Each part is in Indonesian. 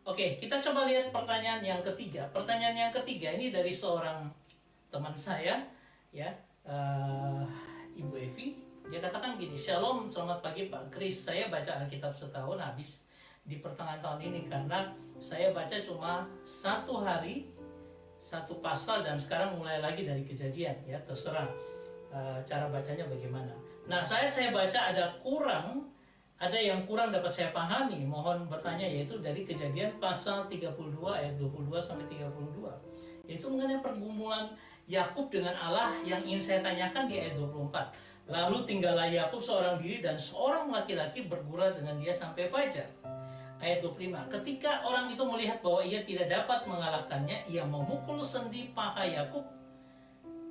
Oke, kita coba lihat pertanyaan yang ketiga. Pertanyaan yang ketiga ini dari seorang teman saya, ya, Ibu Evi. Dia katakan gini, Shalom, selamat pagi Pak Kris. Saya baca Alkitab setahun habis di pertengahan tahun ini karena saya baca cuma satu hari, satu pasal, dan sekarang mulai lagi dari Kejadian. Ya, terserah cara bacanya bagaimana. Nah, saya baca ada yang kurang dapat saya pahami, mohon bertanya, yaitu dari Kejadian pasal 32 ayat 22 sampai 32. Itu mengenai pergumulan Yakub dengan Allah yang ingin saya tanyakan di ayat 24. Lalu tinggallah Yakub seorang diri dan seorang laki-laki bergurau dengan dia sampai fajar. Ayat 25. Ketika orang itu melihat bahwa ia tidak dapat mengalahkannya, ia memukul sendi paha Yakub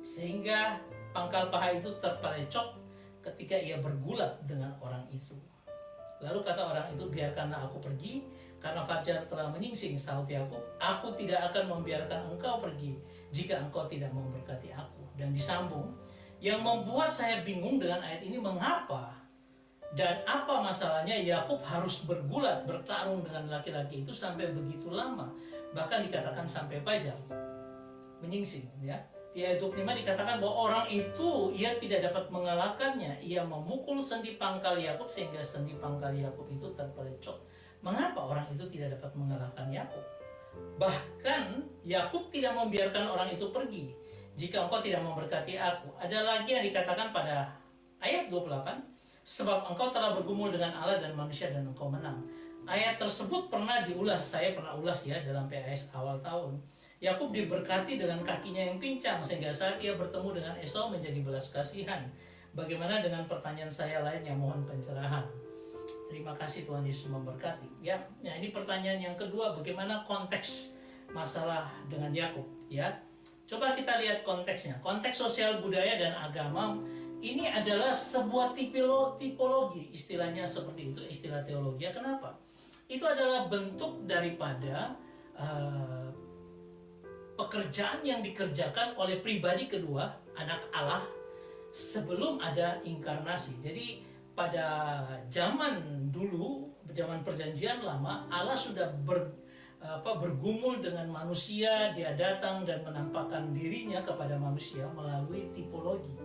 sehingga pangkal paha itu terpelecok ketika ia bergulat dengan orang itu. Lalu kata orang itu, biarkanlah aku pergi, karena fajar telah menyingsing. Sahut Yakub, aku tidak akan membiarkan engkau pergi jika engkau tidak memberkati aku. Dan disambung, yang membuat saya bingung dengan ayat ini, mengapa dan apa masalahnya Yakub harus bergulat bertarung dengan laki-laki itu sampai begitu lama, bahkan dikatakan sampai fajar menyingsing, ya. Di ayat 25 dikatakan bahwa orang itu ia tidak dapat mengalahkannya. Ia memukul sendi pangkal Yakub sehingga sendi pangkal Yakub itu terpelecok. Mengapa orang itu tidak dapat mengalahkan Yakub? Bahkan Yakub tidak membiarkan orang itu pergi jika engkau tidak memberkati aku. Ada lagi yang dikatakan pada ayat 28, sebab engkau telah bergumul dengan Allah dan manusia dan engkau menang. Ayat tersebut pernah diulas, saya pernah ulas ya dalam PAS awal tahun. Yakub diberkati dengan kakinya yang pincang sehingga saat ia bertemu dengan Esau menjadi belas kasihan. Bagaimana dengan pertanyaan saya lainnya? Mohon pencerahan. Terima kasih, Tuhan Yesus memberkati. Ya, nah ini pertanyaan yang kedua, bagaimana konteks masalah dengan Yakub? Ya, coba kita lihat konteksnya. Konteks sosial budaya dan agama ini adalah sebuah tipologi, istilahnya seperti itu, istilah teologi. Kenapa? Itu adalah bentuk daripada pekerjaan yang dikerjakan oleh pribadi kedua, anak Allah, sebelum ada inkarnasi. Jadi pada zaman dulu, zaman perjanjian lama, Allah sudah bergumul dengan manusia. Dia datang dan menampakkan dirinya kepada manusia melalui tipologi.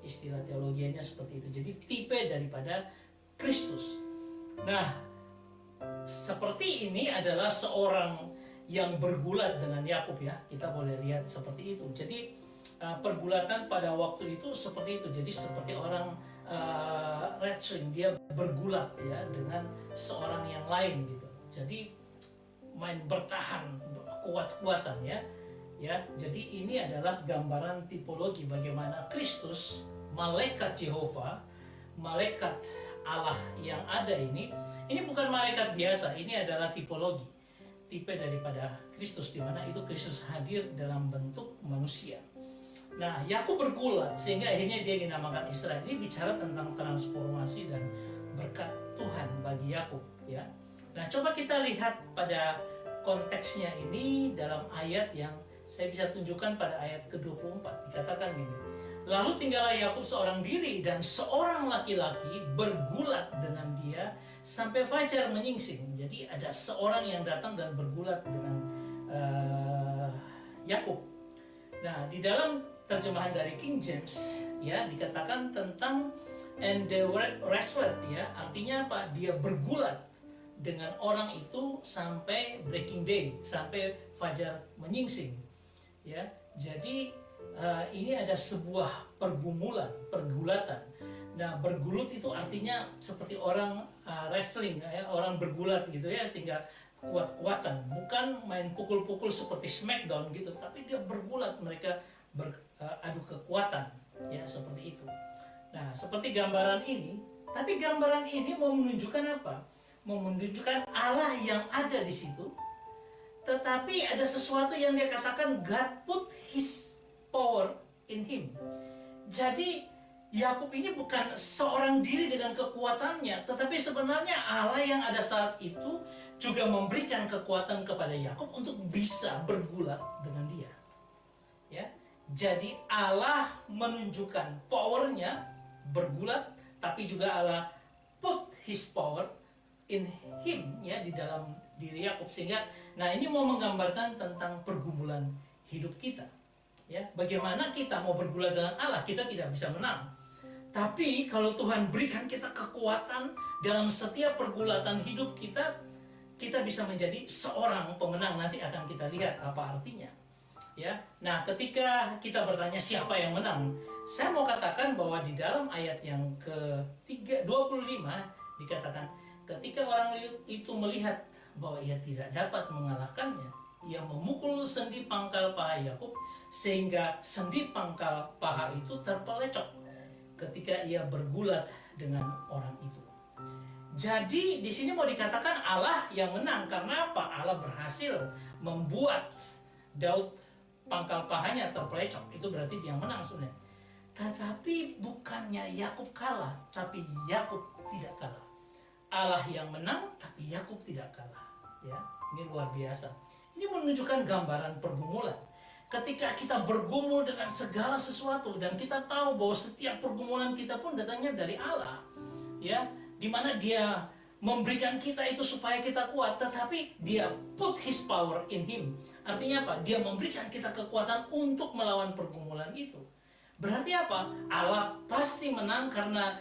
Istilah teologianya seperti itu. Jadi tipe daripada Kristus. Nah, seperti ini adalah seorang yang bergulat dengan Yakub, ya. Kita boleh lihat seperti itu. Jadi pergulatan pada waktu itu seperti itu. Jadi seperti orang wrestling, dia bergulat ya dengan seorang yang lain gitu. Jadi main bertahan, kuat-kuatan ya. Ya, jadi ini adalah gambaran tipologi bagaimana Kristus, malaikat Yehova, malaikat Allah yang ada ini bukan malaikat biasa, ini adalah tipologi, tipe daripada Kristus, di mana itu Kristus hadir dalam bentuk manusia. Nah, Yakub bergulat sehingga akhirnya dia dinamakan Israel. Ini bicara tentang transformasi dan berkat Tuhan bagi Yakub, ya. Nah, coba kita lihat pada konteksnya ini dalam ayat yang saya bisa tunjukkan pada ayat ke-24. Dikatakan gini, lalu tinggallah Yakub seorang diri dan seorang laki-laki bergulat dengan dia sampai fajar menyingsing. Jadi ada seorang yang datang dan bergulat dengan Yakub. Nah, di dalam terjemahan dari King James ya dikatakan tentang and they wrestled, ya, artinya apa? Dia bergulat dengan orang itu sampai breaking day, sampai fajar menyingsing. Ya, jadi ini ada sebuah pergulatan. Nah, bergulut itu artinya seperti orang wrestling, ya, orang bergulat gitu ya, sehingga kuat-kuatan, bukan main pukul-pukul seperti Smackdown gitu, tapi dia bergulat, mereka beradu kekuatan, ya, seperti itu. Nah, seperti gambaran ini, tapi gambaran ini mau menunjukkan apa? Mau menunjukkan Allah yang ada di situ. Tetapi ada sesuatu yang dia katakan, God put his power in him. Jadi Yakub ini bukan seorang diri dengan kekuatannya, tetapi sebenarnya Allah yang ada saat itu juga memberikan kekuatan kepada Yakub untuk bisa bergulat dengan dia. Ya, jadi Allah menunjukkan powernya bergulat, tapi juga Allah put his power in him, ya, di dalam diri Yakub. Sehingga nah ini mau menggambarkan tentang pergumulan hidup kita, ya. Bagaimana kita mau bergula dengan Allah, kita tidak bisa menang. Tapi kalau Tuhan berikan kita kekuatan dalam setiap pergulatan hidup kita, kita bisa menjadi seorang pemenang. Nanti akan kita lihat apa artinya, ya. Nah, ketika kita bertanya siapa yang menang, saya mau katakan bahwa di dalam ayat yang ke-25 dikatakan, ketika orang itu melihat bahwa ia tidak dapat mengalahkannya, ia memukul sendi pangkal paha Yakub sehingga sendi pangkal paha itu terpelecok ketika ia bergulat dengan orang itu. Jadi di sini mau dikatakan Allah yang menang. Karena apa? Allah berhasil membuat Daud pangkal pahanya terpelecok. Itu berarti dia yang menang sebenarnya. Tetapi bukannya Yakub kalah, tapi Yakub tidak kalah. Allah yang menang, tapi Yakub tidak kalah. Ya, ini luar biasa. Ini menunjukkan gambaran pergumulan. Ketika kita bergumul dengan segala sesuatu dan kita tahu bahwa setiap pergumulan kita pun datangnya dari Allah, ya, di mana Dia memberikan kita itu supaya kita kuat, tetapi Dia put His power in Him. Artinya apa? Dia memberikan kita kekuatan untuk melawan pergumulan itu. Berarti apa? Allah pasti menang karena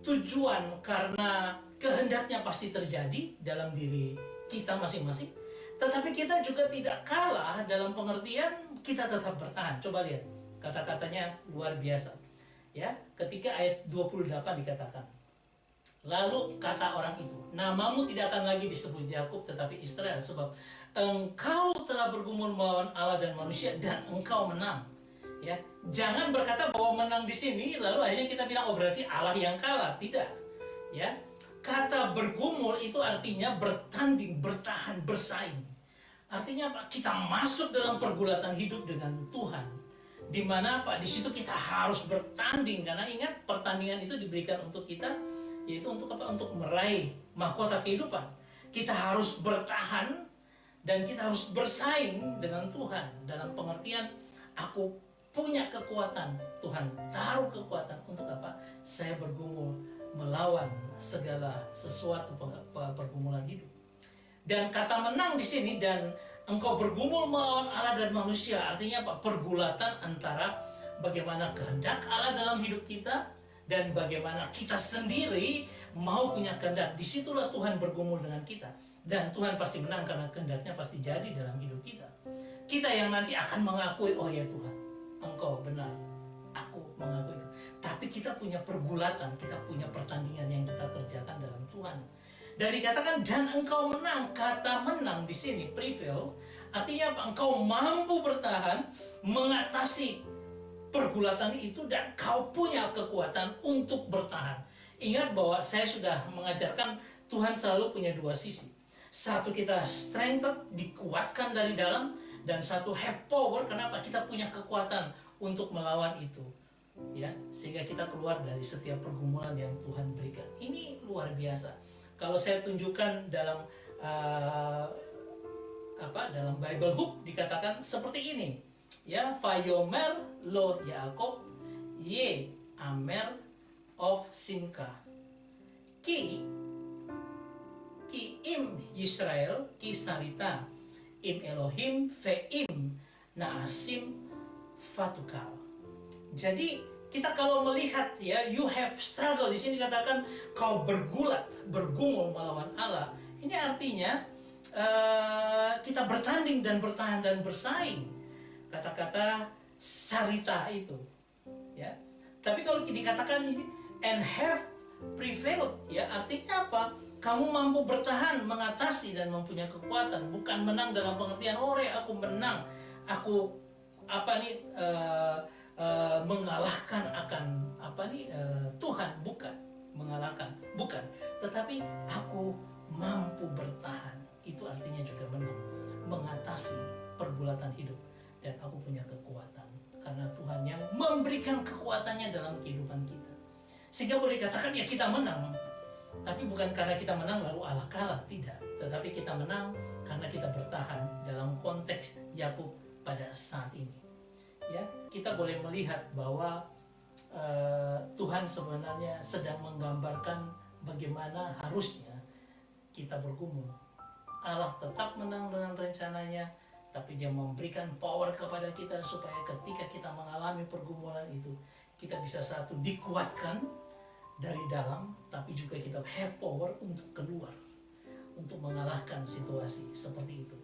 tujuan, karena kehendaknya pasti terjadi dalam diri kita masing-masing. Tetapi kita juga tidak kalah dalam pengertian kita tetap bertahan. Coba lihat, kata-katanya luar biasa. Ya, ketika ayat 28 dikatakan, lalu kata orang itu, namamu tidak akan lagi disebut Yakub tetapi Israel, sebab engkau telah bergumul melawan Allah dan manusia dan engkau menang. Ya, jangan berkata bahwa menang di sini lalu akhirnya kita bilang oh berarti Allah yang kalah. Tidak. Ya. Kata bergumul itu artinya bertanding, bertahan, bersaing. Artinya apa? Kita masuk dalam pergulatan hidup dengan Tuhan. Di mana apa? Di situ kita harus bertanding, karena ingat pertandingan itu diberikan untuk kita, yaitu untuk apa? Untuk meraih mahkota kehidupan. Kita harus bertahan dan kita harus bersaing dengan Tuhan dalam pengertian aku punya kekuatan. Tuhan taruh kekuatan untuk apa? Saya bergumul melawan segala sesuatu pergumulan hidup. Dan kata menang di sini, dan engkau bergumul melawan Allah dan manusia, artinya apa? Pergulatan antara bagaimana kehendak Allah dalam hidup kita dan bagaimana kita sendiri mau punya kehendak. Disitulah Tuhan bergumul dengan kita, dan Tuhan pasti menang karena kehendaknya pasti jadi dalam hidup kita. Kita yang nanti akan mengakui, oh ya Tuhan, engkau benar, aku mengakui itu. Tapi kita punya pergulatan, kita punya pertandingan yang kita kerjakan dalam Tuhan. Dan dikatakan dan engkau menang. Kata menang di sini prevail, artinya apa? Engkau mampu bertahan mengatasi pergulatan itu dan kau punya kekuatan untuk bertahan. Ingat bahwa saya sudah mengajarkan Tuhan selalu punya dua sisi. Satu, kita strengthen, dikuatkan dari dalam, dan satu have power. Kenapa? Kita punya kekuatan untuk melawan itu. Ya, sehingga kita keluar dari setiap pergumulan yang Tuhan berikan. Ini luar biasa. Kalau saya tunjukkan dalam dalam Bible Hub dikatakan seperti ini. Ya, Vayomer lo Yaakov ye amer of Simka. Ki im Yisrael ki sarita im Elohim ve'im naasim fatukal. Jadi kita kalau melihat ya, you have struggle, di sini dikatakan kau bergulat, bergumul melawan Allah. Ini artinya kita bertanding dan bertahan dan bersaing. Kata-kata sarita itu, ya. Tapi kalau dikatakan and have prevailed, ya artinya apa? Kamu mampu bertahan, mengatasi dan mempunyai kekuatan. Bukan menang dalam pengertian aku menang, aku mengalahkan akan Tuhan, bukan mengalahkan, bukan, tetapi aku mampu bertahan. Itu artinya juga menang, mengatasi pergulatan hidup, dan aku punya kekuatan karena Tuhan yang memberikan kekuatannya dalam kehidupan kita, sehingga boleh dikatakan ya kita menang. Tapi bukan karena kita menang lalu Allah kalah, tidak, tetapi kita menang karena kita bertahan dalam konteks Yakub pada saat ini. Ya, kita boleh melihat bahwa Tuhan sebenarnya sedang menggambarkan bagaimana harusnya kita bergumul. Allah tetap menang dengan rencananya, tapi Dia memberikan power kepada kita supaya ketika kita mengalami pergumulan itu, kita bisa satu dikuatkan dari dalam, tapi juga kita have power untuk keluar, untuk mengalahkan situasi seperti itu.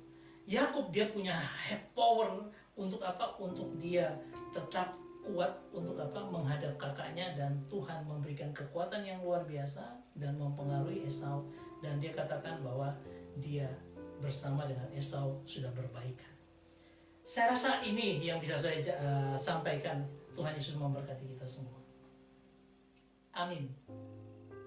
Yakub dia punya have power untuk apa? Untuk dia tetap kuat untuk apa? Menghadap kakaknya, dan Tuhan memberikan kekuatan yang luar biasa dan mempengaruhi Esau, dan dia katakan bahwa dia bersama dengan Esau sudah berbaikan. Saya rasa ini yang bisa saya sampaikan. Tuhan Yesus memberkati kita semua. Amin.